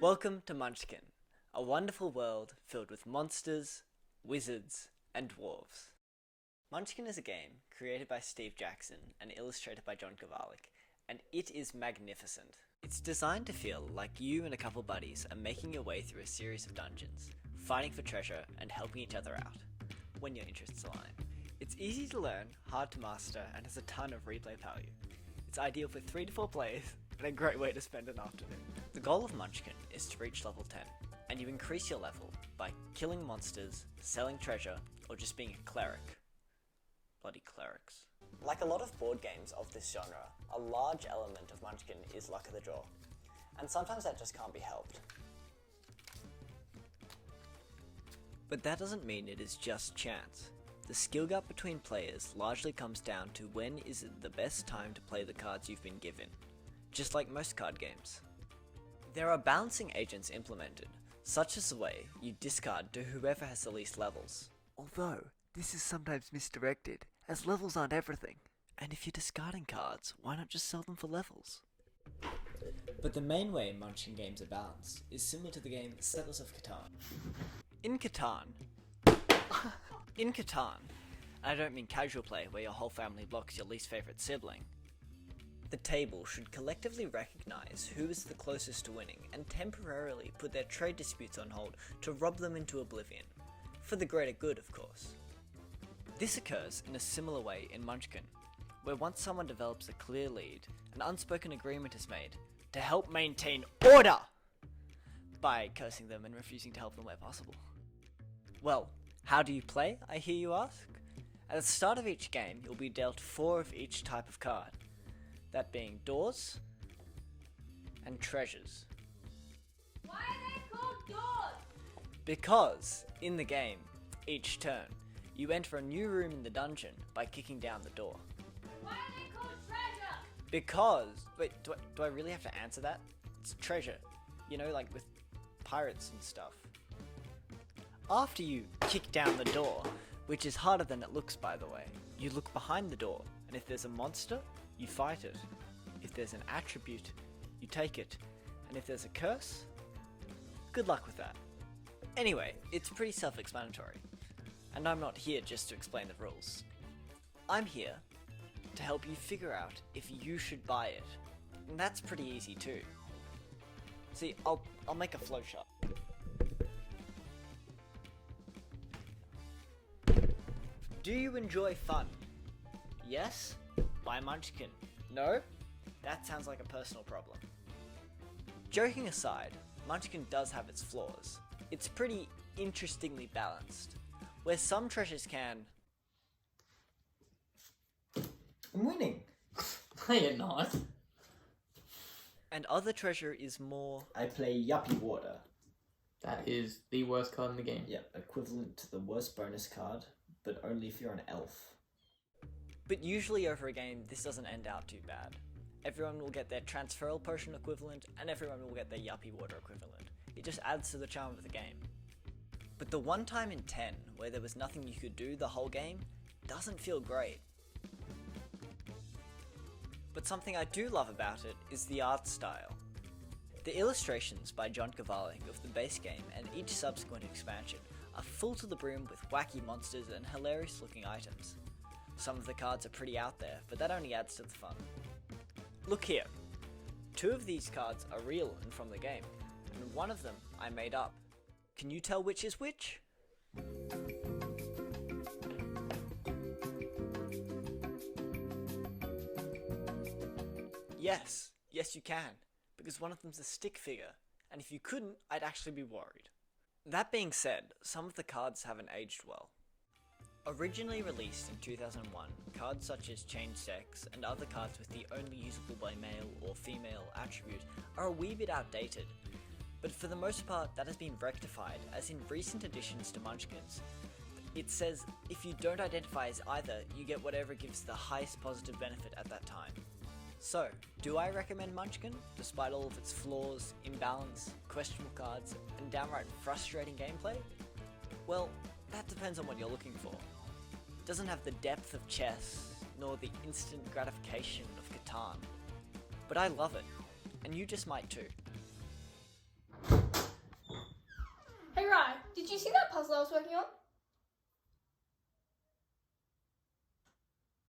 Welcome to Munchkin, a wonderful world filled with monsters, wizards, and dwarves. Munchkin is a game created by Steve Jackson and illustrated by John Kovalik, and it is magnificent. It's designed to feel like you and a couple buddies are making your way through a series of dungeons, fighting for treasure and helping each other out, when your interests align. It's easy to learn, hard to master, and has a ton of replay value. It's ideal for 3 to 4 players, and a great way to spend an afternoon. The goal of Munchkin is to reach level 10, and you increase your level by killing monsters, selling treasure, or just being a cleric. Bloody clerics. Like a lot of board games of this genre, a large element of Munchkin is luck of the draw, and sometimes that just can't be helped. But that doesn't mean it is just chance. The skill gap between players largely comes down to when is it the best time to play the cards you've been given, just like most card games. There are balancing agents implemented, such as the way you discard to whoever has the least levels. Although, this is sometimes misdirected, as levels aren't everything. And if you're discarding cards, why not just sell them for levels? But the main way Munchkin games are balanced is similar to the game Settlers of Catan. In Catan, and I don't mean casual play where your whole family blocks your least favourite sibling, the table should collectively recognise who is the closest to winning and temporarily put their trade disputes on hold to rub them into oblivion. For the greater good, of course. This occurs in a similar way in Munchkin, where once someone develops a clear lead, an unspoken agreement is made to help maintain order by cursing them and refusing to help them where possible. Well, how do you play, I hear you ask? At the start of each game, you'll be dealt 4 of each type of card, that being doors and treasures. Why are they called doors? Because, in the game, each turn, you enter a new room in the dungeon by kicking down the door. Why are they called treasure? Because, wait, do I really have to answer that? It's treasure, you know, like with pirates and stuff. After you kick down the door, which is harder than it looks by the way, you look behind the door, and if there's a monster, you fight it. If there's an attribute, you take it. And if there's a curse, good luck with that. Anyway, it's pretty self-explanatory. And I'm not here just to explain the rules. I'm here to help you figure out if you should buy it. And that's pretty easy too. See, I'll make a flowchart. Do you enjoy fun? Yes? Buy Munchkin. No? That sounds like a personal problem. Joking aside, Munchkin does have its flaws. It's pretty interestingly balanced, where some treasures can... I'm winning! No, you're not. And other treasure is more... I play Yuppie Water. That is the worst card in the game. Yep, equivalent to the worst bonus card, but only if you're an elf. But usually over a game, this doesn't end out too bad. Everyone will get their transferal potion equivalent, and everyone will get their Yuppie Water equivalent. It just adds to the charm of the game. But the one time in 10 where there was nothing you could do the whole game doesn't feel great. But something I do love about it is the art style. The illustrations by John Kovalik of the base game and each subsequent expansion are full to the brim with wacky monsters and hilarious looking items. Some of the cards are pretty out there, but that only adds to the fun. Look here. 2 of these cards are real and from the game, and one of them I made up. Can you tell which is which? Yes you can, because one of them's a stick figure, and if you couldn't, I'd actually be worried. That being said, some of the cards haven't aged well. Originally released in 2001, cards such as Change Sex and other cards with the only usable by male or female attribute are a wee bit outdated, but for the most part that has been rectified, as in recent additions to Munchkins. It says if you don't identify as either, you get whatever gives the highest positive benefit at that time. So, do I recommend Munchkin, despite all of its flaws, imbalance, questionable cards, and downright frustrating gameplay? Well, that depends on what you're looking for. It doesn't have the depth of chess, nor the instant gratification of Catan. But I love it, and you just might too. Did you see that puzzle I was working on?